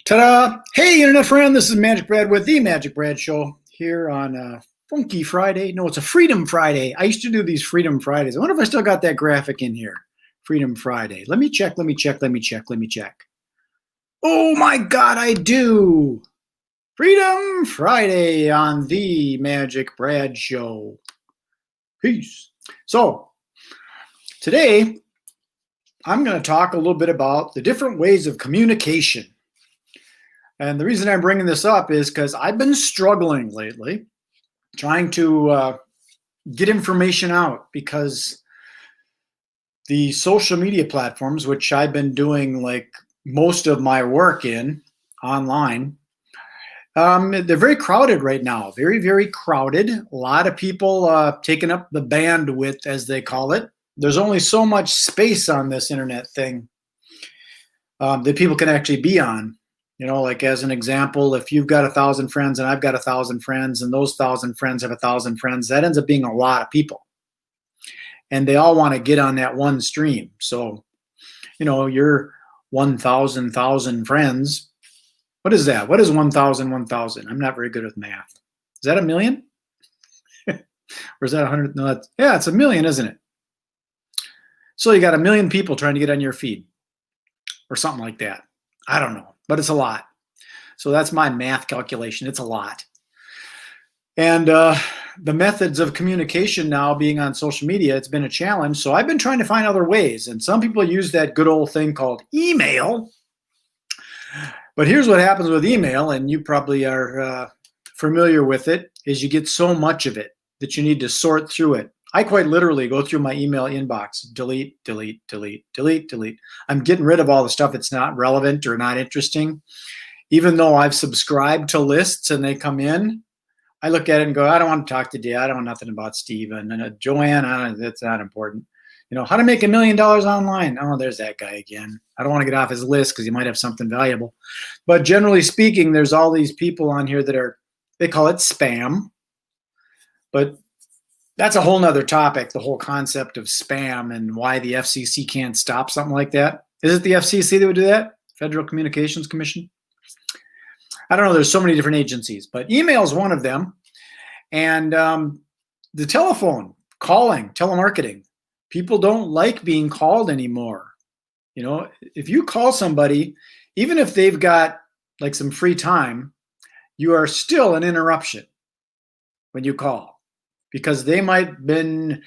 Ta-da! Hey, internet friend, this is Magic Brad with the Magic Brad Show here on Funky Friday. No, it's a Freedom Friday. I used to do these Freedom Fridays. I wonder if I still got that graphic in here. Freedom Friday. Let me check. Oh my God, I do! Freedom Friday on the Magic Brad Show. Peace. So, today I'm going to talk a little bit about the different ways of communication. And the reason I'm bringing this up is because I've been struggling lately trying to get information out, because the social media platforms, which I've been doing like most of my work in online, they're very crowded right now. Very, very crowded. A lot of people taking up the bandwidth, as they call it. There's only so much space on this internet thing that people can actually be on. You know, like as an example, if you've got 1,000 friends and I've got 1,000 friends and those 1,000 friends have 1,000 friends, that ends up being a lot of people. And they all want to get on that one stream. So, you know, your 1,000 friends, what is that? What is 1,000, 1,000? I'm not very good with math. Is that a million? Or is that 100? No, yeah, it's a million, isn't it? So you got 1 million people trying to get on your feed or something like that. I don't know, but it's a lot. So that's my math calculation. It's a lot. And the methods of communication now being on social media, it's been a challenge. So I've been trying to find other ways. And some people use that good old thing called email. But here's what happens with email, and you probably are familiar with it, is you get so much of it that you need to sort through it. I quite literally go through my email inbox, delete, delete, delete, delete, delete. I'm getting rid of all the stuff that's not relevant or not interesting. Even though I've subscribed to lists and they come in, I look at it and go, I don't want to talk to Dave. I don't want nothing about Steven. And Joanne, that's not important. You know, how to make $1 million online. Oh, there's that guy again. I don't want to get off his list because he might have something valuable. But generally speaking, there's all these people on here that they call it spam. But that's a whole nother topic, the whole concept of spam and why the FCC can't stop something like that. Is it the FCC that would do that? Federal Communications Commission? I don't know. There's so many different agencies, but email is one of them. And the telephone, calling, telemarketing. People don't like being called anymore. You know, if you call somebody, even if they've got like some free time, you are still an interruption when you call. Because they might have been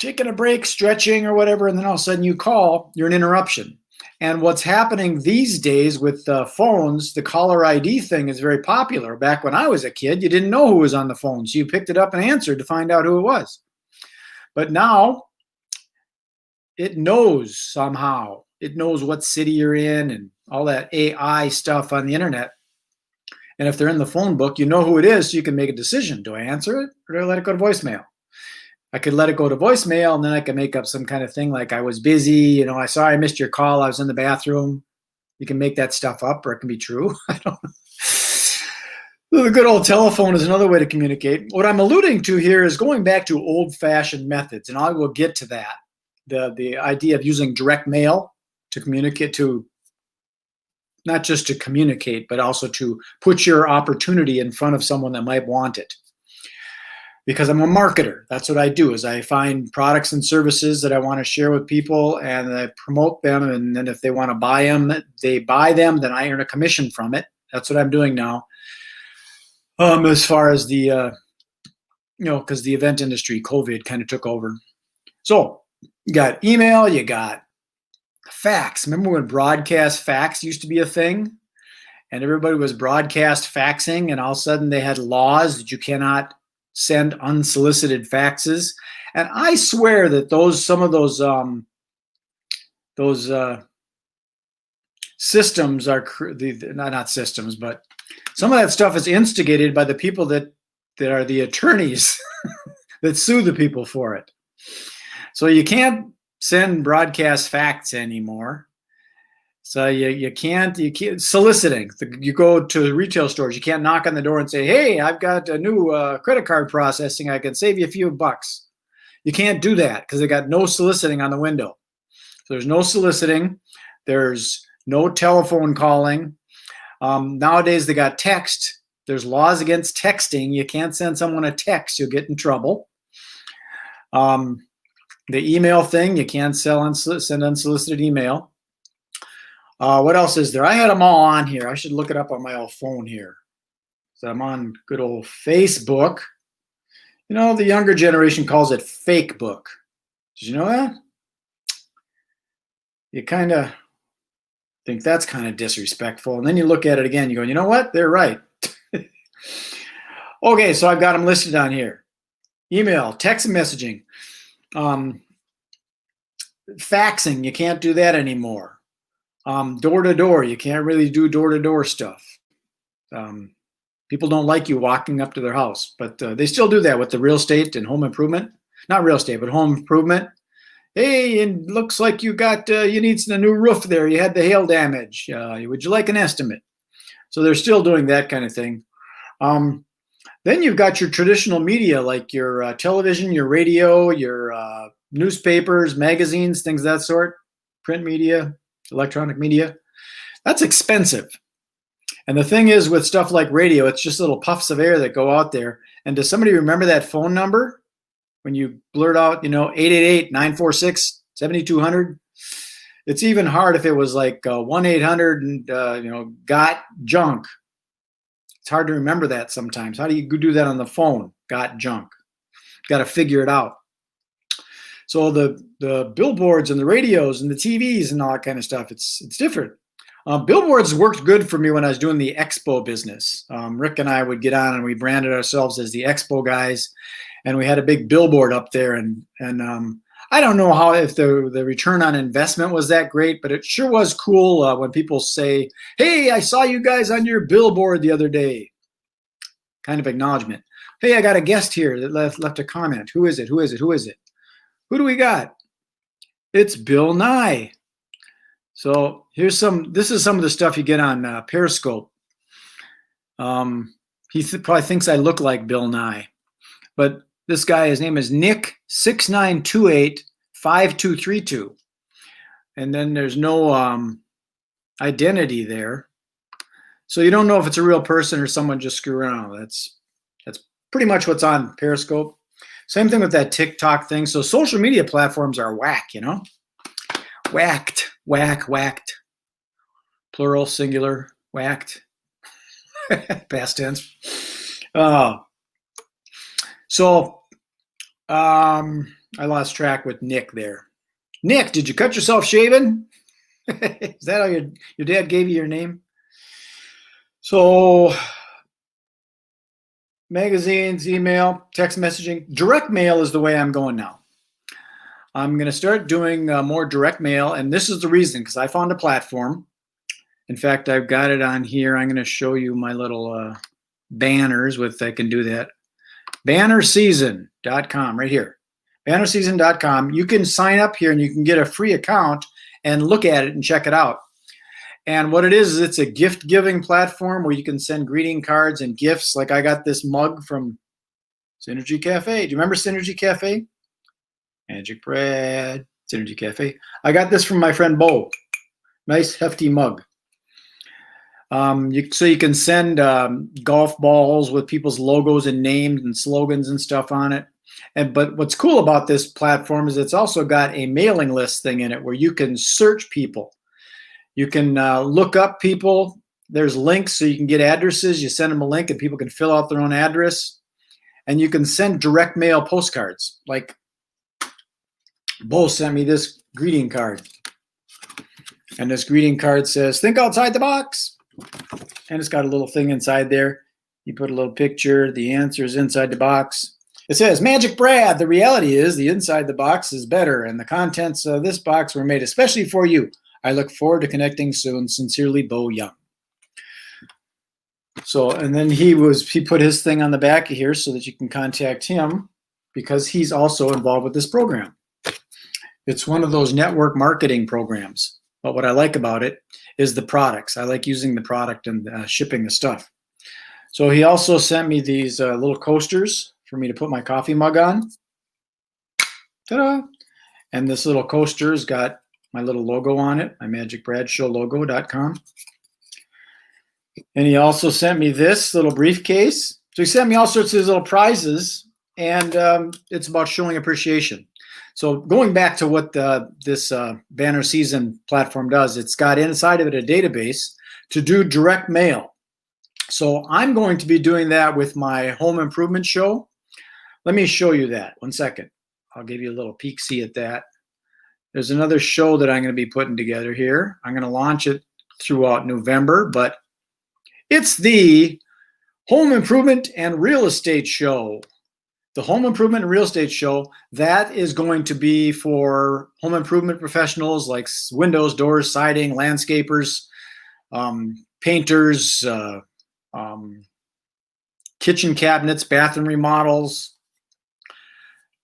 taking a break, stretching or whatever, and then all of a sudden you call, you're an interruption. And what's happening these days with phones, the caller ID thing is very popular. Back when I was a kid, you didn't know who was on the phone, so you picked it up and answered to find out who it was. But now, it knows somehow. It knows what city you're in and all that AI stuff on the internet. And if they're in the phone book, you know who it is, so you can make a decision. Do I answer it or do I let it go to voicemail? I could let it go to voicemail, and then I can make up some kind of thing like I was busy, you know, sorry I missed your call, I was in the bathroom. You can make that stuff up, or it can be true. I don't know. The good old telephone is another way to communicate. What I'm alluding to here is going back to old-fashioned methods, and I will get to that. The idea of using direct mail to communicate, to not just to communicate, but also to put your opportunity in front of someone that might want it. Because I'm a marketer. That's what I do, is I find products and services that I want to share with people, and I promote them, and then if they want to buy them, they buy them, then I earn a commission from it. That's what I'm doing now. As far as the, you know, because the event industry, COVID kind of took over. So you got email, you got fax. Remember when broadcast fax used to be a thing? And everybody was broadcast faxing, and all of a sudden they had laws that you cannot send unsolicited faxes. And I swear that some of those systems are not systems, but some of that stuff is instigated by the people that are the attorneys that sue the people for it. So you can't send broadcast fax anymore. So you can't soliciting. You go to retail stores, you can't knock on the door and say, hey, I've got a new credit card processing, I can save you a few bucks. You can't do that because they got no soliciting on the window. So there's no soliciting. There's no telephone calling. Nowadays, they got text. There's laws against texting. You can't send someone a text. You'll get in trouble. The email thing, you can't send unsolicited email. What else is there? I had them all on here. I should look it up on my old phone here. So I'm on good old Facebook. You know, the younger generation calls it fake book. Did you know that? You kind of think that's kind of disrespectful. And then you look at it again, you go, you know what? They're right. Okay, so I've got them listed on here. Email, text messaging, faxing, you can't do that anymore. Door-to-door, you can't really do door-to-door stuff. People don't like you walking up to their house, but they still do that with the real estate and home improvement. Not real estate, but home improvement. Hey, it looks like you got, you need a new roof there. You had the hail damage. Would you like an estimate? So they're still doing that kind of thing. Then you've got your traditional media, like your television, your radio, your newspapers, magazines, things of that sort, print media, electronic media. That's expensive. And the thing is with stuff like radio, it's just little puffs of air that go out there. And does somebody remember that phone number? When you blurt out, 888-946-7200. It's even hard if it was like 1-800 and, got junk. It's hard to remember that sometimes. How do you do that on the phone? Got junk. Got to figure it out. So the billboards and the radios and the TVs and all that kind of stuff, it's different. Billboards worked good for me when I was doing the expo business. Rick and I would get on and we branded ourselves as the expo guys. And we had a big billboard up there, and I don't know if the return on investment was that great, but it sure was cool when people say, "Hey, I saw you guys on your billboard the other day." Kind of acknowledgement. Hey, I got a guest here that left a comment. Who is it? Who is it? Who is it? Who do we got? It's Bill Nye. So here's this is some of the stuff you get on Periscope. He probably thinks I look like Bill Nye, but this guy, his name is Nick69285232. And then there's no identity there. So you don't know if it's a real person or someone just screwing around. That's pretty much what's on Periscope. Same thing with that TikTok thing. So social media platforms are whack, Whacked. Whacked. Plural, singular, whacked. Past tense. So I lost track with Nick there. Nick, did you cut yourself shaving? Is that how your dad gave you your name? So magazines, email, text messaging. Direct mail is the way I'm going now. I'm going to start doing more direct mail, and this is the reason, because I found a platform. In fact, I've got it on here. I'm going to show you my little banners with, I can do that. Bannerseason.com right here. Bannerseason.com. You can sign up here and you can get a free account and look at it and check it out. And what it is it's a gift giving platform where you can send greeting cards and gifts. Like I got this mug from Synergy Cafe. Do you remember Synergy Cafe? MagicBrad, Synergy Cafe. I got this from my friend Bo. Nice hefty mug. So you can send golf balls with people's logos and names and slogans and stuff on it. But what's cool about this platform is it's also got a mailing list thing in it where you can search people. You can look up people. There's links so you can get addresses. You send them a link and people can fill out their own address. And you can send direct mail postcards. Like Bo sent me this greeting card. And this greeting card says, "Think outside the box." And it's got a little thing inside there. You put a little picture. The answer is inside the box. It says, "Magic Brad, the reality is the inside the box is better, and the contents of this box were made especially for you. I look forward to connecting soon. Sincerely, Bo Young." So, and then he put his thing on the back of here so that you can contact him because he's also involved with this program. It's one of those network marketing programs. But what I like about it is the products. I like using the product and shipping the stuff. So he also sent me these little coasters for me to put my coffee mug on. Ta-da! And this little coaster's got my little logo on it, my MagicBradShowLogo.com. And he also sent me this little briefcase. So he sent me all sorts of these little prizes, and it's about showing appreciation. So going back to what this banner season platform does, it's got inside of it a database to do direct mail. So I'm going to be doing that with my home improvement show. Let me show you that. 1 second. I'll give you a little peek-see at that. There's another show that I'm going to be putting together here. I'm going to launch it throughout November, but it's the Home Improvement and Real Estate Show. The Home Improvement and Real Estate Show, that is going to be for home improvement professionals like windows, doors, siding, landscapers, painters, kitchen cabinets, bathroom remodels,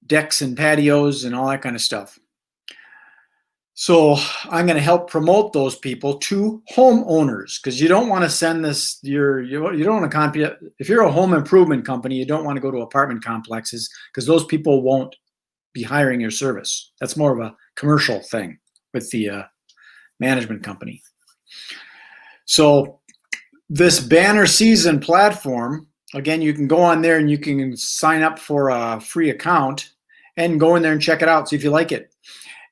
decks and patios, and all that kind of stuff. So I'm going to help promote those people to homeowners, because you don't want to send this, you don't want to copy it. If you're a home improvement company, you don't want to go to apartment complexes, because those people won't be hiring your service. That's more of a commercial thing with the management company. So this banner season platform, again, you can go on there and you can sign up for a free account and go in there and check it out, see if you like it.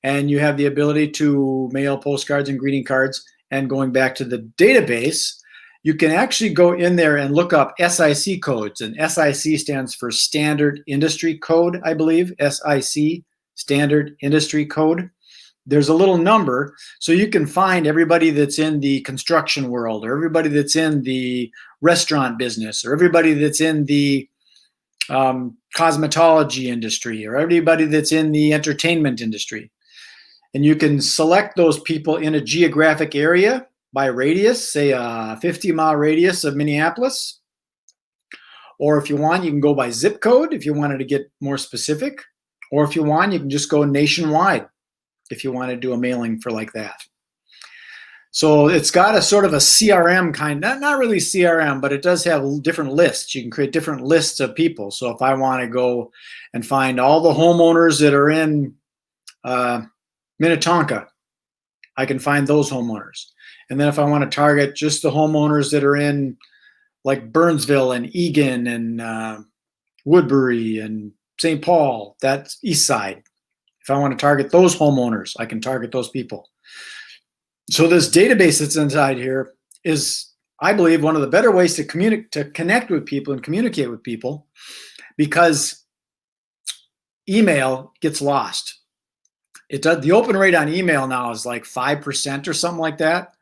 And you have the ability to mail postcards and greeting cards. And going back to the database, you can actually go in there and look up SIC codes. And SIC stands for Standard Industry Code, I believe. SIC, Standard Industry Code. There's a little number, so you can find everybody that's in the construction world, or everybody that's in the restaurant business, or everybody that's in the cosmetology industry, or everybody that's in the entertainment industry. And you can select those people in a geographic area by radius, say a 50-mile radius of Minneapolis. Or if you want, you can go by zip code if you wanted to get more specific. Or if you want, you can just go nationwide if you want to do a mailing for like that. So it's got a sort of a CRM kind, not really CRM, but it does have different lists. You can create different lists of people. So if I want to go and find all the homeowners that are in Minnetonka, I can find those homeowners. And then if I want to target just the homeowners that are in like Burnsville and Eagan and Woodbury and St. Paul, that's East Side. If I want to target those homeowners, I can target those people. So this database that's inside here is, I believe, one of the better ways to connect with people and communicate with people, because email gets lost. It does. The open rate on email now is like 5% or something like that,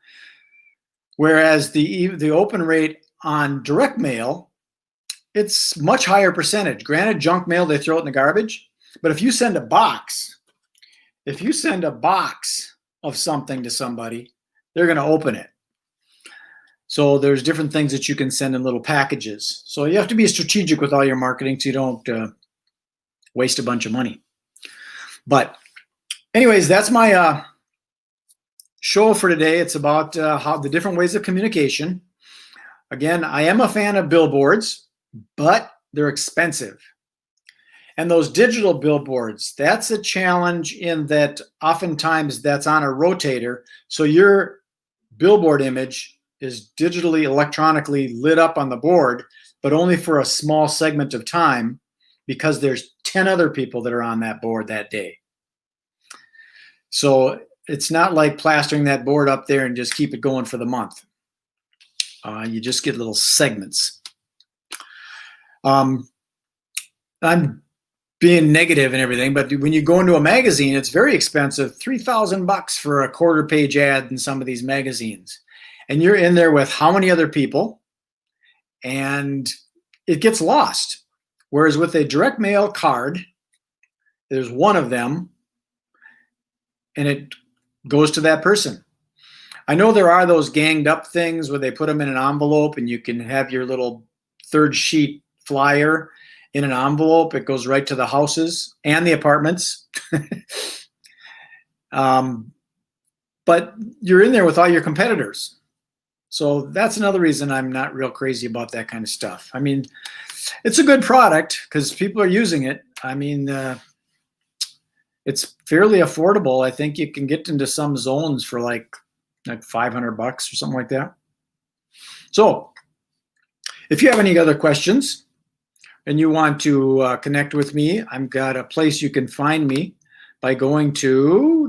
whereas the open rate on direct mail, it's much higher percentage. Granted, junk mail, they throw it in the garbage, but if you send a box of something to somebody, they're going to open it. So there's different things that you can send in little packages. So you have to be strategic with all your marketing so you don't waste a bunch of money. But anyways, that's my show for today. It's about how the different ways of communication. Again, I am a fan of billboards, but they're expensive. And those digital billboards, that's a challenge in that oftentimes that's on a rotator. So your billboard image is digitally, electronically lit up on the board, but only for a small segment of time, because there's 10 other people that are on that board that day. So it's not like plastering that board up there and just keep it going for the month. You just get little segments. I'm being negative and everything, but when you go into a magazine, it's very expensive, $3,000 for a quarter-page ad in some of these magazines. And you're in there with how many other people, and it gets lost. Whereas with a direct mail card, there's one of them, and it goes to that person. I know there are those ganged up things where they put them in an envelope and you can have your little third sheet flyer in an envelope. It goes right to the houses and the apartments. But you're in there with all your competitors. So that's another reason I'm not real crazy about that kind of stuff. I mean, it's a good product because people are using it. I mean, it's fairly affordable. I think you can get into some zones for like $500 or something like that. So if you have any other questions and you want to connect with me, I've got a place you can find me by going to,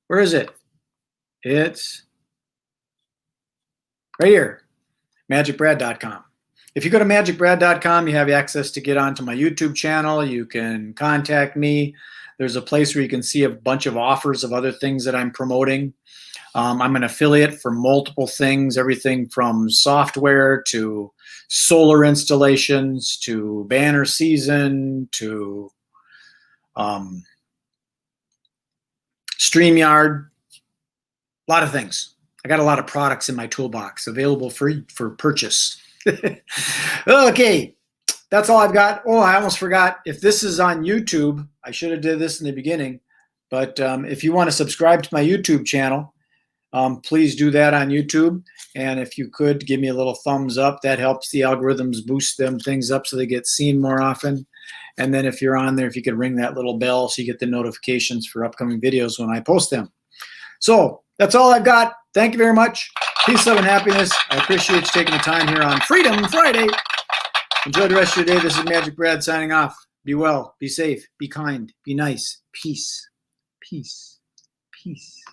where is it? It's right here, MagicBrad.com. If you go to MagicBrad.com, you have access to get onto my YouTube channel. You can contact me. There's a place where you can see a bunch of offers of other things that I'm promoting. I'm an affiliate for multiple things, everything from software to solar installations to banner season to StreamYard, a lot of things. I got a lot of products in my toolbox available for purchase. Okay, that's all I've got. Oh, I almost forgot. If this is on YouTube, I should have did this in the beginning, but if you want to subscribe to my YouTube channel, please do that on YouTube. And if you could give me a little thumbs up, that helps the algorithms boost them things up so they get seen more often. And then if you're on there, if you could ring that little bell so you get the notifications for upcoming videos when I post them. So that's all I've got. Thank you very much. Peace, love, and happiness. I appreciate you taking the time here on Freedom Friday. Enjoy the rest of your day. This is Magic Brad signing off. Be well, be safe, be kind, be nice. Peace, peace, peace.